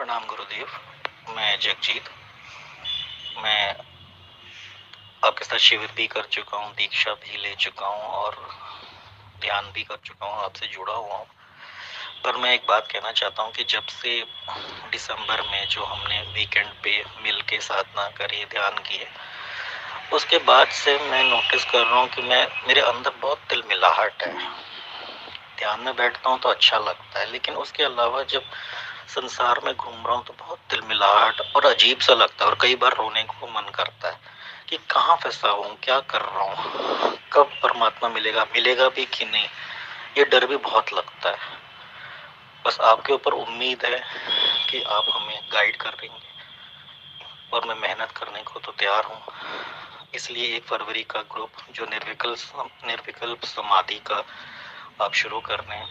प्रणाम गुरुदेव। मैं जगजीत। मैं आपके साथ शिविर भी कर चुका हूँ, दीक्षा भी ले चुका हूँ और ध्यान भी कर चुका हूँ, आपसे जुड़ा हुआ हूँ। पर मैं एक बात कहना चाहता हूँ कि जब से दिसंबर में जो हमने वीकेंड पे मिल के साधना करी, ध्यान किए, उसके बाद से मैं नोटिस कर रहा हूँ कि मेरे अंदर बहुत तिलमिलाहट है। ध्यान में बैठता हूँ तो अच्छा लगता है, लेकिन उसके अलावा जब संसार में घूम रहा हूँ तो बहुत तिलमिलाहट और अजीब सा लगता है और कई बार रोने को मन करता है कि कहाँ फंसा हूँ, क्या कर रहा हूँ, कब परमात्मा मिलेगा भी कि नहीं। ये डर भी बहुत लगता है। बस आपके ऊपर उम्मीद है कि आप हमें गाइड कर देंगे और मैं मेहनत करने को तो तैयार हूँ। इसलिए 1 फरवरी का ग्रुप जो निर्विकल्प समाधि का आप शुरू कर रहे हैं,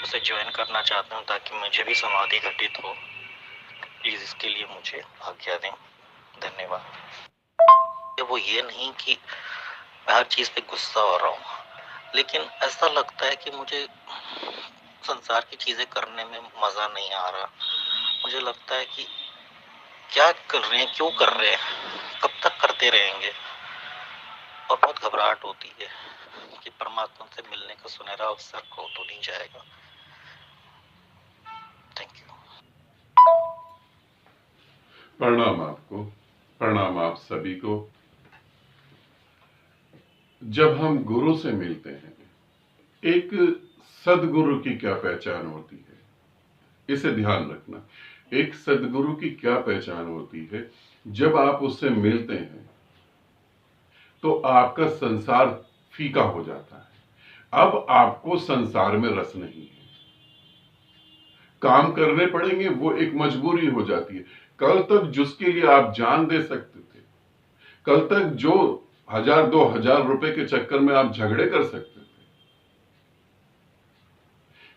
उसे ज्वाइन करना चाहता हूँ ताकि मुझे भी समाधि घटित हो। प्लीज इसके लिए मुझे आज्ञा दें। धन्यवाद। वो ये नहीं कि मैं हर चीज पे गुस्सा हो रहा हूँ, लेकिन ऐसा लगता है कि मुझे संसार की चीजें करने में मजा नहीं आ रहा। मुझे लगता है कि क्या कर रहे हैं, क्यों कर रहे हैं, कब तक करते रहेंगे, और बहुत घबराहट होती है कि परमात्मा से मिलने का सुनहरा अवसर को तो नहीं जाएगा। Thank you. प्रणाम आपको, प्रणाम आप सभी को। जब हम गुरु से मिलते हैं, एक सदगुरु की क्या पहचान होती है, इसे ध्यान रखना। एक सदगुरु की क्या पहचान होती है, जब आप उससे मिलते हैं तो आपका संसार फीका हो जाता है। अब आपको संसार में रस नहीं है, काम करने पड़ेंगे, वो एक मजबूरी हो जाती है। कल तक जिसके लिए आप जान दे सकते थे, कल तक जो 1000-2000 रुपए के चक्कर में आप झगड़े कर सकते थे,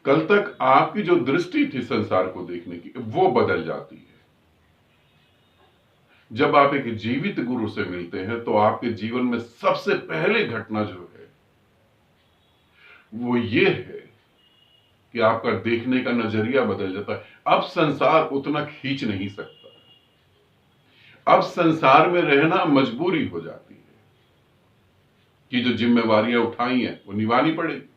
कल तक आपकी जो दृष्टि थी संसार को देखने की, वो बदल जाती है। जब आप एक जीवित गुरु से मिलते हैं तो आपके जीवन में सबसे पहले घटना जो है वो ये है कि आपका देखने का नजरिया बदल जाता है। अब संसार उतना खींच नहीं सकता, अब संसार में रहना मजबूरी हो जाती है कि जो जिम्मेवारियां उठाई हैं वो निभानी पड़ेगी।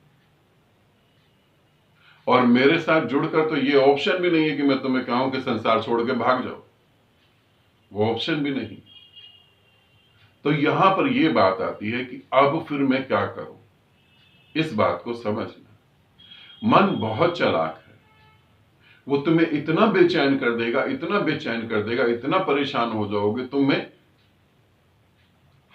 और मेरे साथ जुड़कर तो ये ऑप्शन भी नहीं है कि मैं तुम्हें कहूं कि संसार छोड़ के भाग जाओ, वो ऑप्शन भी नहीं। तो यहां पर यह बात आती है कि अब फिर मैं क्या करूं, इस बात को समझना। मन बहुत चालाक है, वो तुम्हें इतना बेचैन कर देगा, इतना बेचैन कर देगा, इतना परेशान हो जाओगे, तुम्हें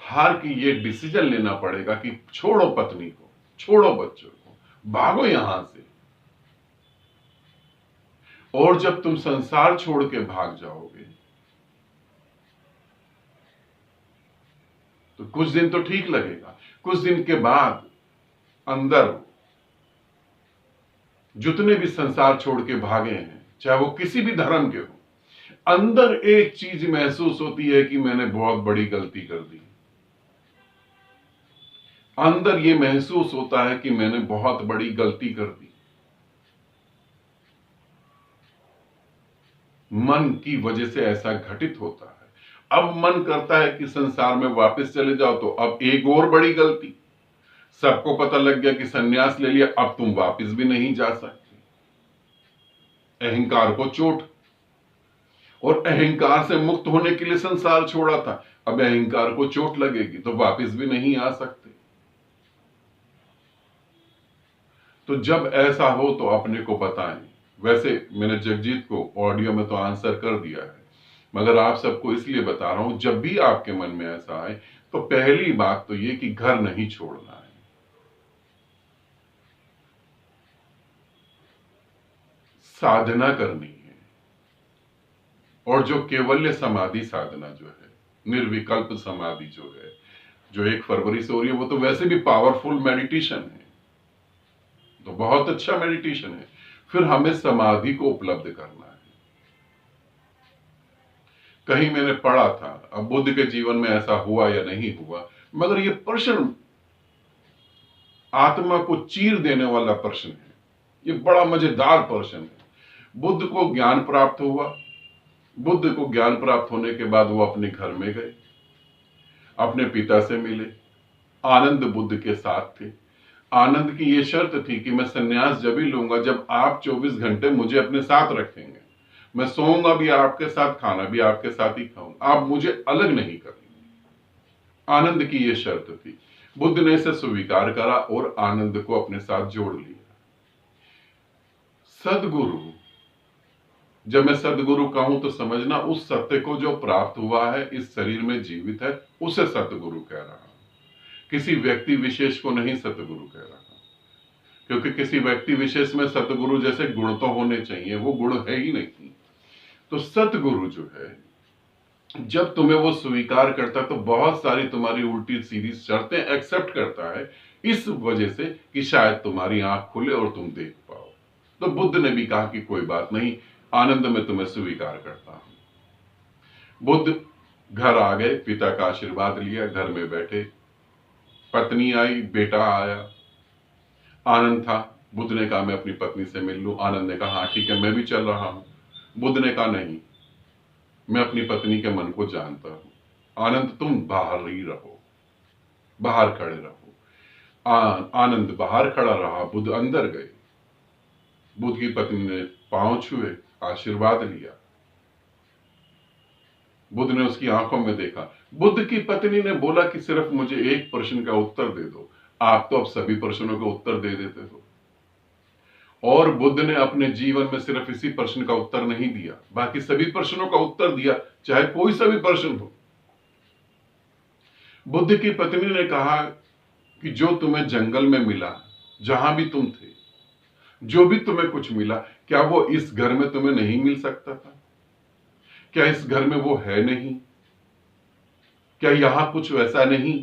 हार की ये डिसीजन लेना पड़ेगा कि छोड़ो पत्नी को, छोड़ो बच्चों को, भागो यहां से। और जब तुम संसार छोड़ के भाग जाओगे तो कुछ दिन तो ठीक लगेगा, कुछ दिन के बाद अंदर जितने भी संसार छोड़ के भागे हैं, चाहे वो किसी भी धर्म के हो, अंदर एक चीज महसूस होती है कि मैंने बहुत बड़ी गलती कर दी। अंदर ये महसूस होता है कि मैंने बहुत बड़ी गलती कर दी। मन की वजह से ऐसा घटित होता है। अब मन करता है कि संसार में वापस चले जाओ, तो अब एक और बड़ी गलती। सबको पता लग गया कि सन्यास ले लिया, अब तुम वापस भी नहीं जा सकते। अहंकार को चोट, और अहंकार से मुक्त होने के लिए संसार छोड़ा था, अब अहंकार को चोट लगेगी तो वापस भी नहीं आ सकते। तो जब ऐसा हो तो अपने को बताएं। वैसे मैंने जगजीत को ऑडियो में तो आंसर कर दिया है, मगर आप सबको इसलिए बता रहा हूं, जब भी आपके मन में ऐसा आए तो पहली बात तो ये कि घर नहीं छोड़ना है, साधना करनी है। और जो केवल्य समाधि साधना जो है, निर्विकल्प समाधि जो है, जो 1 फरवरी से हो रही है, वो तो वैसे भी पावरफुल मेडिटेशन है, तो बहुत अच्छा मेडिटेशन है। फिर हमें समाधि को उपलब्ध करना है। कहीं मैंने पढ़ा था, अब बुद्ध के जीवन में ऐसा हुआ या नहीं हुआ, मगर ये प्रश्न आत्मा को चीर देने वाला प्रश्न है। ये बड़ा मजेदार प्रश्न है। बुद्ध को ज्ञान प्राप्त हुआ, बुद्ध को ज्ञान प्राप्त होने के बाद वो अपने घर में गए, अपने पिता से मिले। आनंद बुद्ध के साथ थे। आनंद की ये शर्त थी कि मैं संन्यास जब ही लूंगा जब आप 24 घंटे मुझे अपने साथ रखेंगे। मैं सोऊंगा भी आपके साथ, खाना भी आपके साथ ही खाऊंगा, आप मुझे अलग नहीं करेंगे। आनंद की ये शर्त थी। बुद्ध ने इसे स्वीकार करा और आनंद को अपने साथ जोड़ लिया। सदगुरु, जब मैं सदगुरु कहूं तो समझना उस सत्य को जो प्राप्त हुआ है, इस शरीर में जीवित है, उसे सतगुरु कह रहा हूं। किसी व्यक्ति विशेष को नहीं सतगुरु कह रहा, क्योंकि किसी व्यक्ति विशेष में सतगुरु जैसे गुण तो होने चाहिए, वो गुण है ही नहीं। तो सतगुरु जो है, जब तुम्हें वो स्वीकार करता है तो बहुत सारी तुम्हारी उल्टी सीधी शर्तें एक्सेप्ट करता है, इस वजह से कि शायद तुम्हारी आंख खुले और तुम देख पाओ। तो बुद्ध ने भी कहा कि कोई बात नहीं, आनंद में तुम्हें स्वीकार करता हूं। बुद्ध घर आ गए, पिता का आशीर्वाद लिया, घर में बैठे, पत्नी आई, बेटा आया। आनंद था। बुद्ध ने कहा मैं अपनी पत्नी से मिल लूं। आनंद ने कहा हाँ ठीक है, मैं भी चल रहा हूं। बुद्ध ने कहा नहीं, मैं अपनी पत्नी के मन को जानता हूं। आनंद तुम बाहर ही रहो, बाहर खड़े रहो। आनंद बाहर खड़ा रहा, बुद्ध अंदर गए। बुद्ध की पत्नी ने पांव छुए, आशीर्वाद लिया। बुद्ध ने उसकी आंखों में देखा। बुद्ध की पत्नी ने बोला कि सिर्फ मुझे एक प्रश्न का उत्तर दे दो। आप तो अब सभी प्रश्नों का उत्तर दे देते हो। और बुद्ध ने अपने जीवन में सिर्फ इसी प्रश्न का उत्तर नहीं दिया, बाकी सभी प्रश्नों का उत्तर दिया, चाहे कोई सा भी प्रश्न हो। बुद्ध की पत्नी ने कहा कि जो तुम्हें जंगल में मिला, जहां भी तुम थे, जो भी तुम्हें कुछ मिला, क्या वो इस घर में तुम्हें नहीं मिल सकता था? क्या इस घर में वो है नहीं? क्या यहां कुछ वैसा नहीं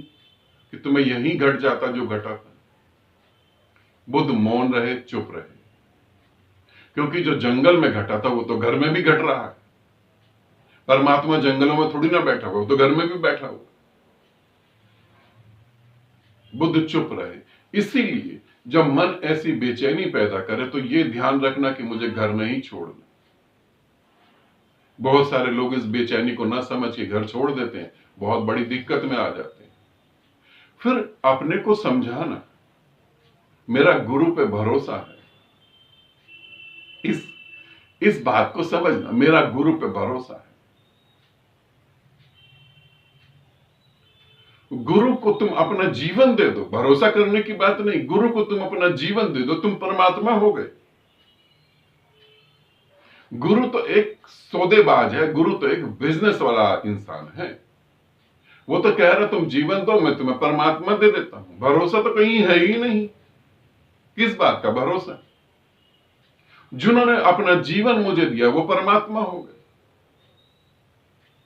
कि तुम्हें यहीं घट जाता जो घटा था? बुद्ध मौन रहे, चुप रहे, क्योंकि जो जंगल में घटा था वो तो घर में भी घट रहा है। परमात्मा जंगलों में थोड़ी ना बैठा हुआ, वो तो घर में भी बैठा हुआ। बुद्ध चुप रहे। इसीलिए जब मन ऐसी बेचैनी पैदा करे तो ये ध्यान रखना कि मुझे घर नहीं छोड़ना। बहुत सारे लोग इस बेचैनी को ना समझ के घर छोड़ देते हैं, बहुत बड़ी दिक्कत में आ जाते हैं। फिर अपने को समझाना, मेरा गुरु पे भरोसा है, इस बात को समझना, मेरा गुरु पे भरोसा है। गुरु को तुम अपना जीवन दे दो, भरोसा करने की बात नहीं, गुरु को तुम अपना जीवन दे दो, तुम परमात्मा हो गए। गुरु तो एक सौदेबाज है, गुरु तो एक बिजनेस वाला इंसान है। वो तो कह रहा तुम जीवन दो, मैं तुम्हें परमात्मा दे देता हूं। भरोसा तो कहीं है ही नहीं। किस बात का भरोसा? जिन्होंने अपना जीवन मुझे दिया वो परमात्मा हो गए।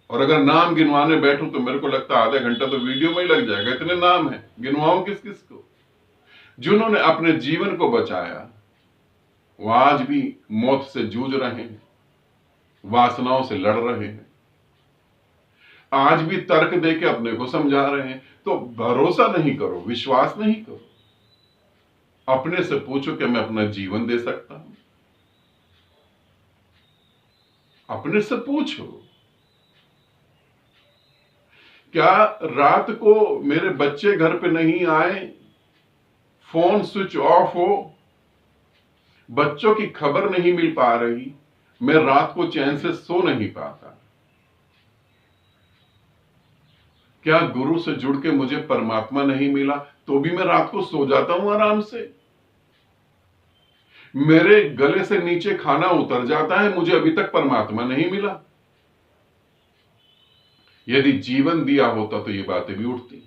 और अगर नाम गिनवाने बैठूं तो मेरे को लगता है आधा घंटा तो वीडियो में ही लग जाएगा, इतने नाम हैं, गिनवाऊं किस किस को। जिन्होंने अपने जीवन को बचाया वो आज भी मौत से जूझ रहे हैं, वासनाओं से लड़ रहे हैं, आज भी तर्क देके अपने को समझा रहे हैं। तो भरोसा नहीं करो, विश्वास नहीं करो, अपने से पूछो कि मैं अपना जीवन दे सकता हूं। अपने से पूछो, क्या रात को मेरे बच्चे घर पे नहीं आए, फोन स्विच ऑफ हो, बच्चों की खबर नहीं मिल पा रही, मैं रात को चैन से सो नहीं पाता, क्या गुरु से जुड़ के मुझे परमात्मा नहीं मिला तो भी मैं रात को सो जाता हूं आराम से? मेरे गले से नीचे खाना उतर जाता है, मुझे अभी तक परमात्मा नहीं मिला। यदि जीवन दिया होता तो ये बातें भी उठती।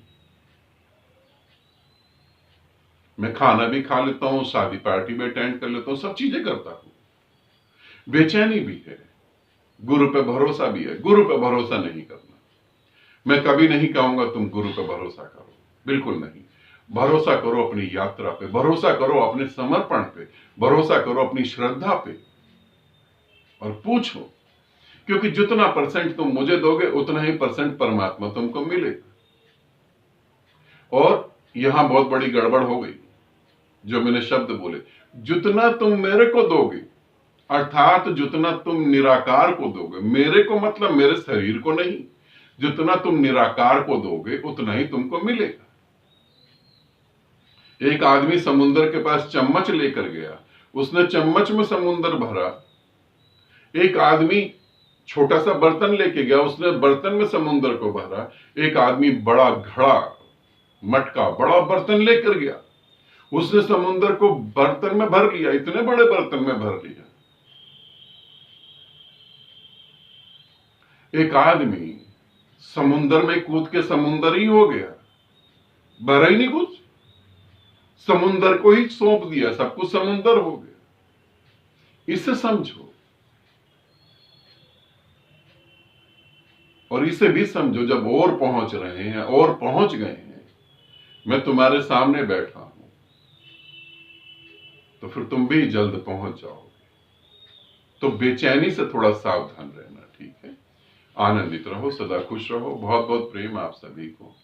मैं खाना भी खा लेता हूं, शादी पार्टी में अटेंड कर लेता हूं, सब चीजें करता हूं। बेचैनी भी है, गुरु पे भरोसा भी है। गुरु पे भरोसा नहीं करना, मैं कभी नहीं कहूंगा तुम गुरु पे भरोसा करो, बिल्कुल नहीं। भरोसा करो अपनी यात्रा पे, भरोसा करो अपने समर्पण पे, भरोसा करो अपनी श्रद्धा पे, और पूछो, क्योंकि जितना परसेंट तुम मुझे दोगे उतना ही परसेंट परमात्मा तुमको मिलेगा। और यहां बहुत बड़ी गड़बड़ हो गई, जो मैंने शब्द बोले, जितना तुम मेरे को दोगे अर्थात जितना तुम निराकार को दोगे, मेरे को मतलब मेरे शरीर को नहीं, जितना तुम निराकार को दोगे उतना ही तुमको मिलेगा। एक आदमी समुंदर के पास चम्मच लेकर गया, उसने चम्मच में समुंदर भरा। एक आदमी छोटा सा बर्तन लेके गया, उसने बर्तन में समुंदर को भरा। एक आदमी बड़ा घड़ा, मटका, बड़ा बर्तन लेकर गया, उसने समुंदर को बर्तन में भर लिया, इतने बड़े बर्तन में भर लिया। एक आदमी समुंदर में कूद के समुंदर ही हो गया, भरा ही नहीं कुछ, समुंदर को ही सौंप दिया, सब कुछ समुंदर हो गया। इसे समझो और इसे भी समझो, जब और पहुंच रहे हैं और पहुंच गए हैं, मैं तुम्हारे सामने बैठा हूं, तो फिर तुम भी जल्द पहुंच जाओगे। तो बेचैनी से थोड़ा सावधान रहना, ठीक है। आनंदित रहो, सदा खुश रहो। बहुत बहुत प्रेम आप सभी को।